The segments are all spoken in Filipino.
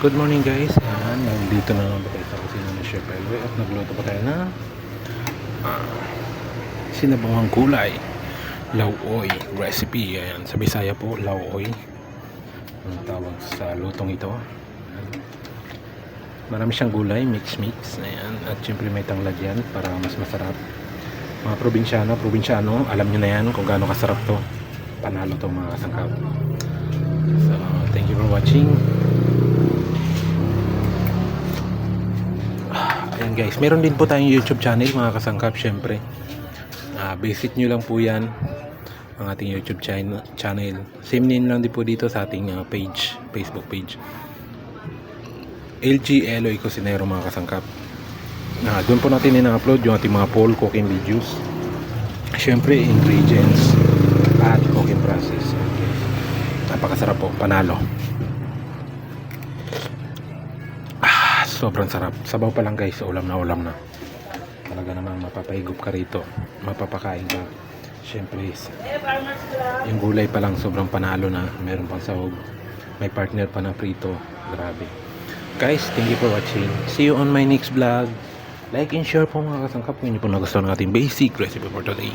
Good morning guys. Ayan, nandito na naman tayo sa kusina ni Chef Elwe at nagluto pa tayo na sinabawang gulay lauoy recipe. Ayan, sa Bisaya po, lauoy ang tawag sa lutong ito. Ayan. Marami siyang gulay, mix. Ayan, at syempre may tanglad yan para mas masarap. Mga probinsyano, alam nyo na yan kung gaano kasarap to. Panalo to mga sangkap. So, thank you for watching. Ayan guys, meron din po tayong YouTube channel mga kasangkap. Syempre visit nyo lang po yan ang ating YouTube channel. Same name lang din po dito sa ating page, Facebook page, LG Eloy Cocinero mga kasangkap. Doon po natin ina-upload yung ating mga poll cooking videos, syempre ingredients at cooking process. Okay. Napakasarap po, panalo. Sobrang sarap. Sabaw pa lang guys, ulam na. Talaga namang mapapahigop ka rito. Mapapakain ka. Siyempre, yung gulay pa lang sobrang panalo na. Meron pang sahog. May partner pa na prito. Grabe. Guys, thank you for watching. See you on my next vlog. Like and share po mga kasangkap kung inyo po nagustuhan ng ating basic recipe for today.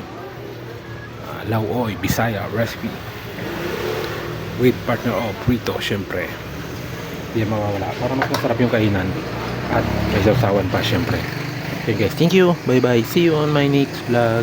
Lauoy, Bisaya recipe. With partner of prito, syempre. Hindi mawawala para mas masarap yung kainan at may sausawan pa syempre. Okay guys, thank you, bye bye, see you on my next vlog.